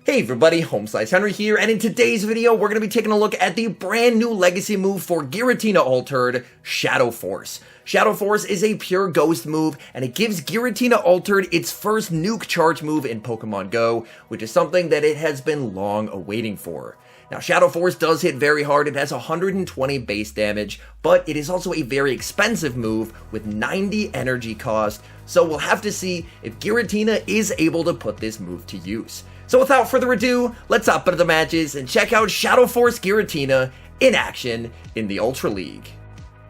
Hey everybody, HomeSliceHenry here, and in today's video, we're going to be taking a look at the brand new legacy move for GIRATINA Altered, Shadow Force. Shadow Force is a pure ghost move, and it gives GIRATINA Altered its first nuke charge move in Pokemon Go, which is something that it has been long awaiting for. Now, Shadow Force does hit very hard. It has 120 base damage, but it is also a very expensive move with 90 energy cost, so we'll have to see if GIRATINA is able to put this move to use. So without further ado, let's hop into the matches and check out Shadow Force GIRATINA in action in the Ultra League.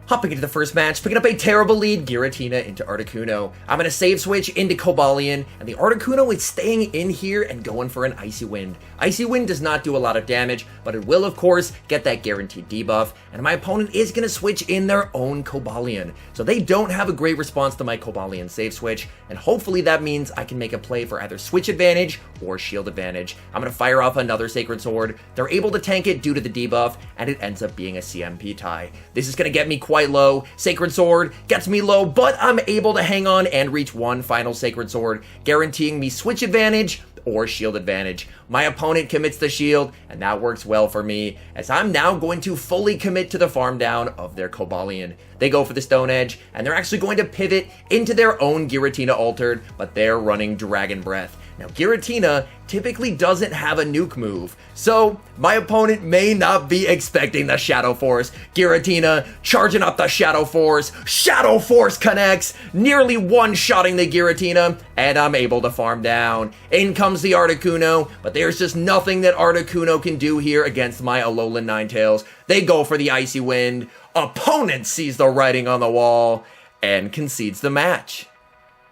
Hopping into the first match, picking up a terrible lead, GIRATINA into Articuno. I'm going to save switch into Cobalion, and the Articuno is staying in here and going for an Icy Wind. Icy Wind does not do a lot of damage, but it will of course get that guaranteed debuff, and my opponent is going to switch in their own Cobalion. So they don't have a great response to my Cobalion save switch, and hopefully that means I can make a play for either switch advantage or shield advantage. I'm going to fire off another Sacred Sword. They're able to tank it due to the debuff, and it ends up being a CMP tie. This is going to get me quite low. Sacred Sword gets me low, but I'm able to hang on and reach one final Sacred Sword, guaranteeing me switch advantage or shield advantage. My opponent commits the shield, and that works well for me, as I'm now going to fully commit to the farm down of their Cobalion. They go for the Stone Edge, and they're actually going to pivot into their own GIRATINA Altered, but they're running Dragon Breath. Now, GIRATINA typically doesn't have a nuke move, so my opponent may not be expecting the Shadow Force. GIRATINA charging up the Shadow Force. Shadow Force connects, nearly one-shotting the GIRATINA, and I'm able to farm down. In comes the Articuno, but there's just nothing that Articuno can do here against my Alolan Ninetales. They go for the Icy Wind. Opponent sees the writing on the wall and concedes the match.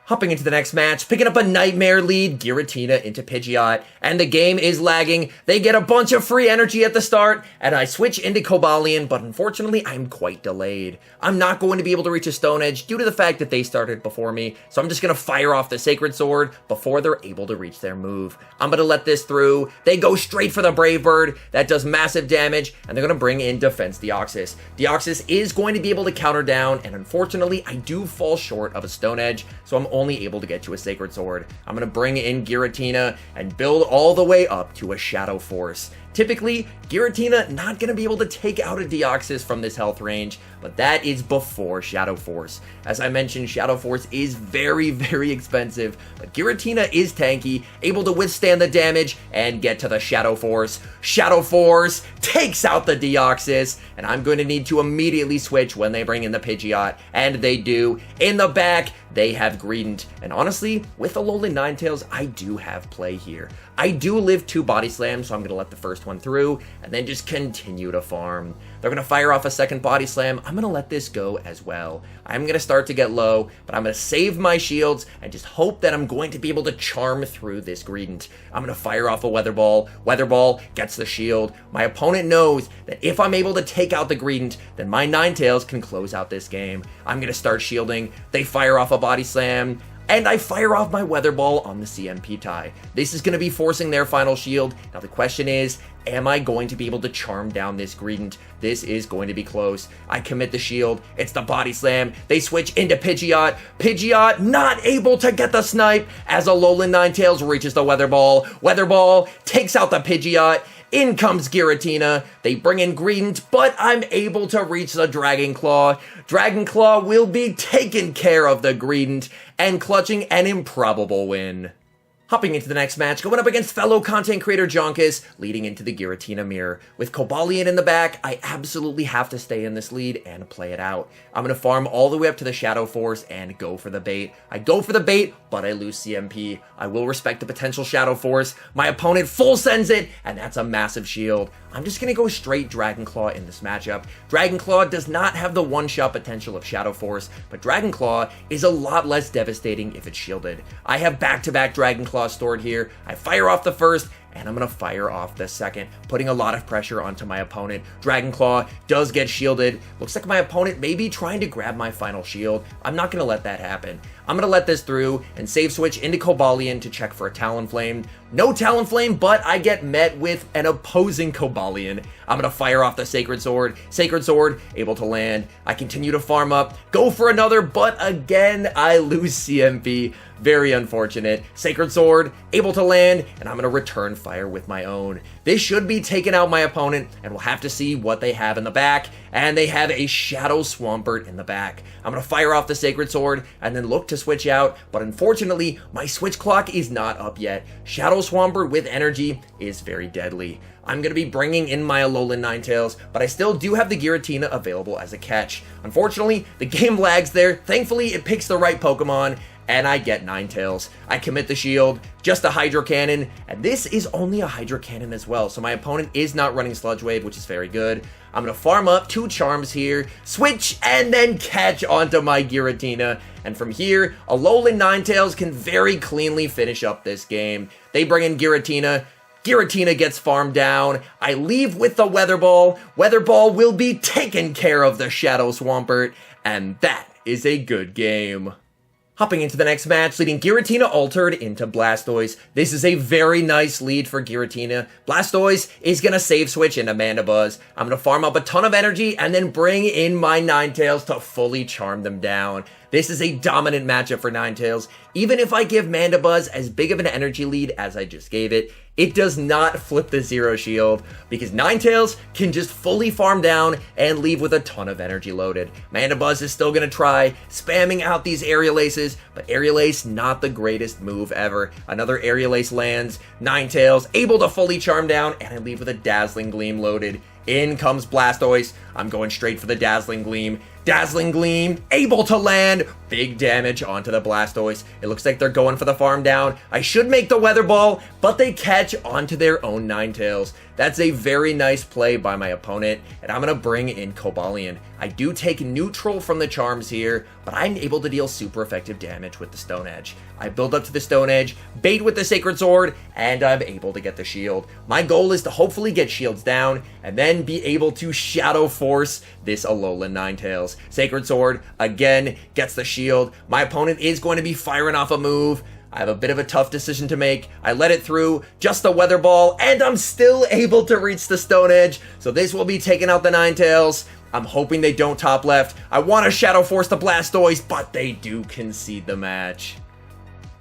Hopping into the next match, picking up a Nightmare lead, GIRATINA into Pidgeot, and the game is lagging. They get a bunch of free energy at the start, and I switch into Cobalion, but unfortunately, I'm quite delayed. I'm not going to be able to reach a Stone Edge due to the fact that they started before me, so I'm just going to fire off the Sacred Sword before they're able to reach their move. I'm going to let this through. They go straight for the Brave Bird. That does massive damage, and they're going to bring in Defense Deoxys. Deoxys is going to be able to counter down, and unfortunately, I do fall short of a Stone Edge, so I'm only able to get to a Sacred Sword. I'm going to bring in GIRATINA and build all the way up to a Shadow Force. Typically, GIRATINA not going to be able to take out a Deoxys from this health range, but that is before Shadow Force. As I mentioned, Shadow Force is very, very expensive, but GIRATINA is tanky, able to withstand the damage and get to the Shadow Force. Shadow Force takes out the Deoxys, and I'm going to need to immediately switch when they bring in the Pidgeot, and they do. In the back, they have Greedent, and honestly, with Alolan Ninetales, I do have play here. I do live 2 Body Slams, so I'm going to let the first one through, and then just continue to farm. They're going to fire off a second Body Slam. I'm going to let this go as well. I'm going to start to get low, but I'm going to save my shields and just hope that I'm going to be able to charm through this Greedent. I'm going to fire off a Weather Ball. Weather Ball gets the shield. My opponent knows that if I'm able to take out the Greedent, then my Ninetales can close out this game. I'm going to start shielding. They fire off a Body Slam, and I fire off my Weather Ball on the CMP tie. This is going to be forcing their final shield. Now the question is, am I going to be able to charm down this Greedent? This is going to be close. I commit the shield. It's the Body Slam. They switch into Pidgeot. Pidgeot not able to get the snipe as Alolan Ninetales reaches the Weather Ball. Weather Ball takes out the Pidgeot. In comes GIRATINA. They bring in Greedent, but I'm able to reach the Dragon Claw. Dragon Claw will be taking care of the Greedent and clutching an improbable win. Hopping into the next match, going up against fellow content creator Jonkus, leading into the GIRATINA mirror. With Cobalion in the back, I absolutely have to stay in this lead and play it out. I'm going to farm all the way up to the Shadow Force and go for the bait. I go for the bait, but I lose CMP. I will respect the potential Shadow Force. My opponent full sends it, and that's a massive shield. I'm just going to go straight Dragon Claw in this matchup. Dragon Claw does not have the one-shot potential of Shadow Force, but Dragon Claw is a lot less devastating if it's shielded. I have back-to-back Dragon Claw stored here. I fire off the first, and I'm going to fire off the second, putting a lot of pressure onto my opponent. Dragon Claw does get shielded. Looks like my opponent may be trying to grab my final shield. I'm not going to let that happen. I'm going to let this through and save switch into Cobalion to check for a Talonflame. No Talonflame, but I get met with an opposing Cobalion. I'm going to fire off the Sacred Sword. Sacred Sword, able to land. I continue to farm up, go for another, but again, I lose CMP. Very unfortunate. Sacred Sword, able to land, and I'm going to return fire with my own. This should be taking out my opponent, and we'll have to see what they have in the back. And they have a Shadow Swampert in the back. I'm going to fire off the Sacred Sword, and then look to switch out, but unfortunately, my switch clock is not up yet. Shadow Swampert with energy is very deadly. I'm going to be bringing in my Alolan Ninetales, but I still do have the Giratina available as a catch. Unfortunately, the game lags there. Thankfully, it picks the right Pokemon, and I get Ninetales. I commit the shield, just a Hydro Cannon, and this is only a Hydro Cannon as well, so my opponent is not running Sludge Wave, which is very good. I'm going to farm up 2 Charms here, switch, and then catch onto my Giratina. And from here, Alolan Ninetales can very cleanly finish up this game. They bring in Giratina. Giratina gets farmed down. I leave with the Weather Ball. Weather Ball will be taking care of the Shadow Swampert, and that is a good game. Hopping into the next match, leading Giratina Altered into Blastoise. This is a very nice lead for Giratina. Blastoise is going to save switch into Mandibuzz. I'm going to farm up a ton of energy and then bring in my Ninetales to fully charm them down. This is a dominant matchup for Ninetales. Even if I give Mandibuzz as big of an energy lead as I just gave it, it does not flip the Zero Shield because Ninetales can just fully farm down and leave with a ton of energy loaded. Mandibuzz is still going to try spamming out these Aerial Aces, but Aerial Ace not the greatest move ever. Another Aerial Ace lands, Ninetales able to fully charm down, and I leave with a Dazzling Gleam loaded. In comes Blastoise. I'm going straight for the Dazzling Gleam. Dazzling Gleam, able to land. Big damage onto the Blastoise. It looks like they're going for the farm down. I should make the Weather Ball, but they catch onto their own Ninetales. That's a very nice play by my opponent, and I'm going to bring in Cobalion. I do take neutral from the Charms here, but I'm able to deal super effective damage with the Stone Edge. I build up to the Stone Edge, bait with the Sacred Sword, and I'm able to get the shield. My goal is to hopefully get shields down, and then be able to Shadow Force this Alolan Ninetales. Sacred Sword, again, gets the shield. My opponent is going to be firing off a move. I have a bit of a tough decision to make. I let it through, just the Weather Ball, and I'm still able to reach the Stone Edge. So this will be taking out the Ninetales. I'm hoping they don't top left. I want to Shadow Force the Blastoise, but they do concede the match.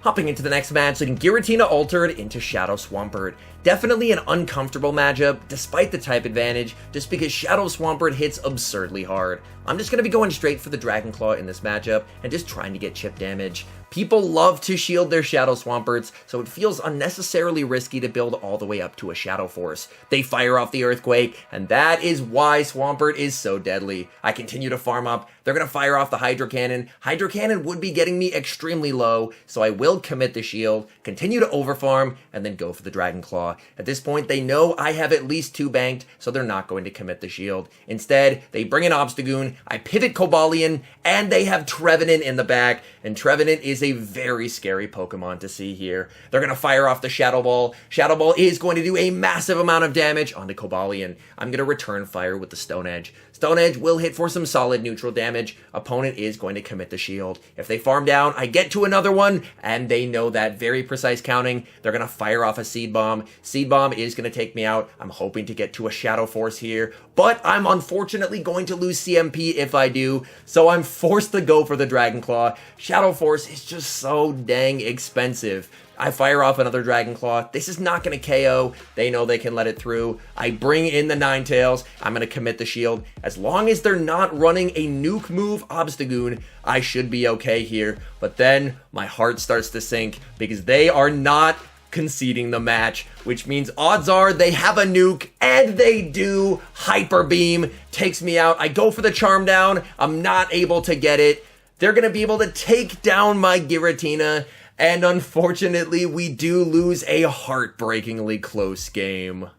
Hopping into the next match, leading Giratina Altered into Shadow Swampert. Definitely an uncomfortable matchup, despite the type advantage, just because Shadow Swampert hits absurdly hard. I'm just going to be going straight for the Dragon Claw in this matchup, and just trying to get chip damage. People love to shield their Shadow Swamperts, so it feels unnecessarily risky to build all the way up to a Shadow Force. They fire off the Earthquake, and that is why Swampert is so deadly. I continue to farm up. They're going to fire off the Hydro Cannon. Hydro Cannon would be getting me extremely low, so I will commit the shield, continue to overfarm, and then go for the Dragon Claw. At this point, they know I have at least 2 banked, so they're not going to commit the shield. Instead, they bring in Obstagoon, I pivot Cobalion, and they have Trevenant in the back, and Trevenant is a very scary Pokemon to see here. They're going to fire off the Shadow Ball. Shadow Ball is going to do a massive amount of damage onto Cobalion. I'm going to return fire with the Stone Edge. Stone Edge will hit for some solid neutral damage. Opponent is going to commit the shield. If they farm down, I get to another one, and they know that very precise counting. They're going to fire off a Seed Bomb. Seed Bomb is going to take me out. I'm hoping to get to a Shadow Force here, but I'm unfortunately going to lose CMP if I do, so I'm forced to go for the Dragon Claw. Shadow Force is just so dang expensive. I fire off another Dragon Claw. This is not going to KO. They know they can let it through. I bring in the Ninetales. I'm going to commit the shield. As long as they're not running a nuke move Obstagoon, I should be okay here. But then my heart starts to sink because they are not conceding the match, which means odds are they have a nuke, and they do. Hyper Beam takes me out. I go for the Charm Down. I'm not able to get it. They're going to be able to take down my Giratina, and unfortunately, we do lose a heartbreakingly close game.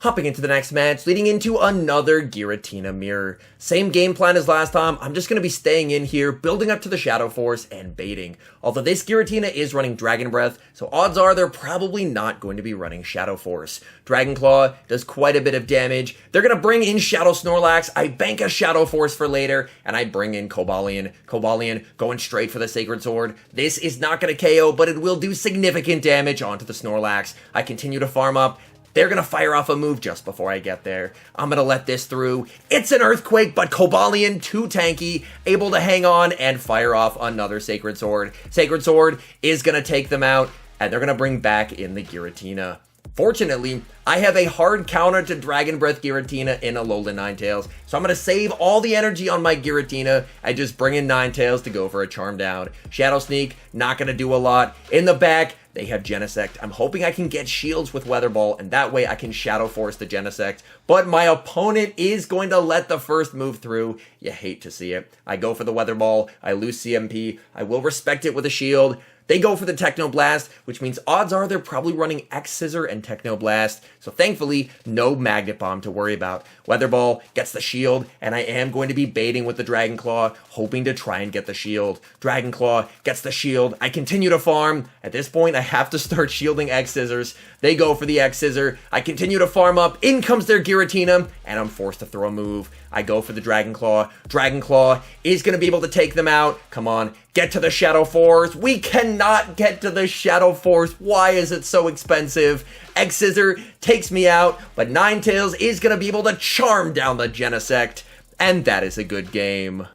Hopping into the next match, leading into another Giratina mirror. Same game plan as last time. I'm just going to be staying in here, building up to the Shadow Force, and baiting. Although this Giratina is running Dragon Breath, so odds are they're probably not going to be running Shadow Force. Dragon Claw does quite a bit of damage. They're going to bring in Shadow Snorlax. I bank a Shadow Force for later, and I bring in Cobalion. Cobalion going straight for the Sacred Sword. This is not going to KO, but it will do significant damage onto the Snorlax. I continue to farm up. They're going to fire off a move just before I get there. I'm going to let this through. It's an Earthquake, but Cobalion, too tanky, able to hang on and fire off another Sacred Sword. Sacred Sword is going to take them out, and they're going to bring back in the Giratina. Fortunately, I have a hard counter to Dragon Breath Giratina in Alolan Ninetales, so I'm going to save all the energy on my Giratina and just bring in Ninetales to go for a Charm Down. Shadow Sneak, not going to do a lot. In the back, they have Genesect. I'm hoping I can get shields with Weather Ball, and that way I can Shadow Force the Genesect. But my opponent is going to let the first move through. You hate to see it. I go for the Weather Ball. I lose CMP. I will respect it with a shield. They go for the Techno Blast, which means odds are they're probably running X-Scissor and Techno Blast. So thankfully, no Magnet Bomb to worry about. Weather Ball gets the shield, and I am going to be baiting with the Dragon Claw, hoping to try and get the shield. Dragon Claw gets the shield. I continue to farm. At this point, I have to start shielding X-Scissors. They go for the X-Scissor. I continue to farm up. In comes their Giratina, and I'm forced to throw a move. I go for the Dragon Claw. Dragon Claw is going to be able to take them out. Come on, get to the Shadow Force. We cannot get to the Shadow Force. Why is it so expensive? X-Scissor takes me out, but Ninetales is going to be able to charm down the Genesect, and that is a good game.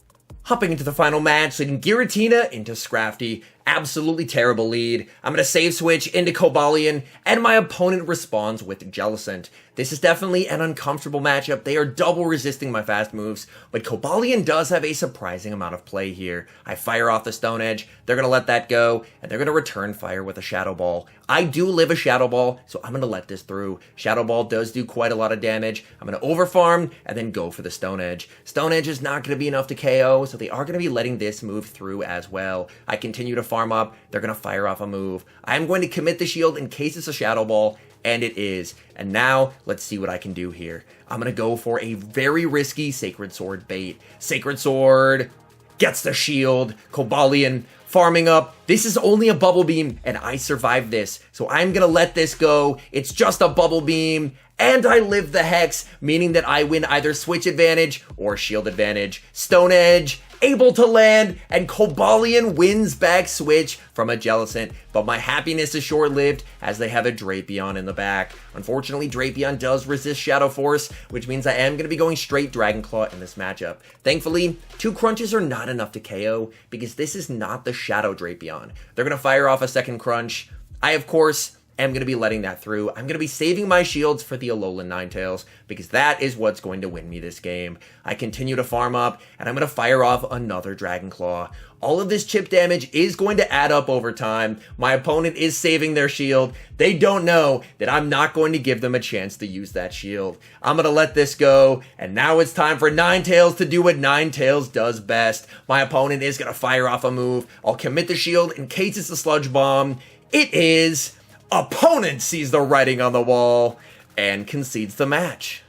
Hopping into the final match, leading Giratina into Scrafty. Absolutely terrible lead. I'm going to save switch into Cobalion, and my opponent responds with Jellicent. This is definitely an uncomfortable matchup. They are double resisting my fast moves, but Cobalion does have a surprising amount of play here. I fire off the Stone Edge, they're going to let that go, and they're going to return fire with a Shadow Ball. I do live a Shadow Ball, so I'm going to let this through. Shadow Ball does do quite a lot of damage. I'm going to overfarm, and then go for the Stone Edge. Stone Edge is not going to be enough to KO, so they are going to be letting this move through as well. I continue to farm up, they're going to fire off a move. I'm going to commit the shield in case it's a Shadow Ball, and it is. And now, let's see what I can do here. I'm going to go for a very risky Sacred Sword bait. Sacred Sword gets the shield. Cobalion farming up. This is only a Bubble Beam, and I survived this. So I'm going to let this go. It's just a Bubble Beam, and I live the Hex, meaning that I win either Switch Advantage or Shield Advantage. Stone Edge able to land, and Cobalion wins back Switch from a Jellicent, but my happiness is short-lived as they have a Drapion in the back. Unfortunately, Drapion does resist Shadow Force, which means I am going to be going straight Dragon Claw in this matchup. Thankfully, 2 crunches are not enough to KO, because this is not the Shadow Drapion. They're going to fire off a second crunch. I, of course, am going to be letting that through. I'm going to be saving my shields for the Alolan Ninetales, because that is what's going to win me this game. I continue to farm up, and I'm going to fire off another Dragon Claw. All of this chip damage is going to add up over time. My opponent is saving their shield. They don't know that I'm not going to give them a chance to use that shield. I'm going to let this go, and now it's time for Ninetales to do what Ninetales does best. My opponent is going to fire off a move. I'll commit the shield in case it's a Sludge Bomb. It is. Opponent sees the writing on the wall and concedes the match.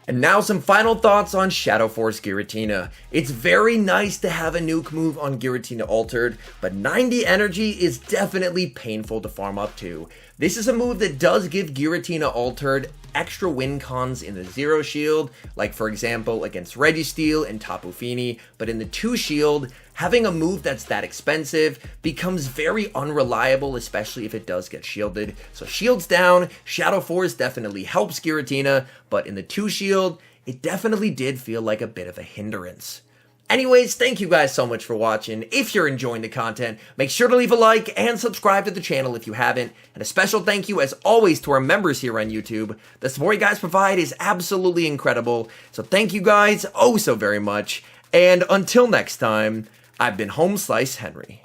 And now some final thoughts on Shadow Force Giratina. It's very nice to have a nuke move on Giratina Altered, but 90 energy is definitely painful to farm up to. This is a move that does give Giratina Altered extra win cons in the 0 shield, like for example against Registeel and Tapu Fini, but in the 2 shield, having a move that's that expensive becomes very unreliable, especially if it does get shielded. So shields down, Shadow Force definitely helps Giratina, but in the 2 shield, it definitely did feel like a bit of a hindrance. Anyways, thank you guys so much for watching. If you're enjoying the content, make sure to leave a like and subscribe to the channel if you haven't. And a special thank you as always to our members here on YouTube. The support you guys provide is absolutely incredible. So thank you guys oh so very much. And until next time, I've been HomeSliceHenry.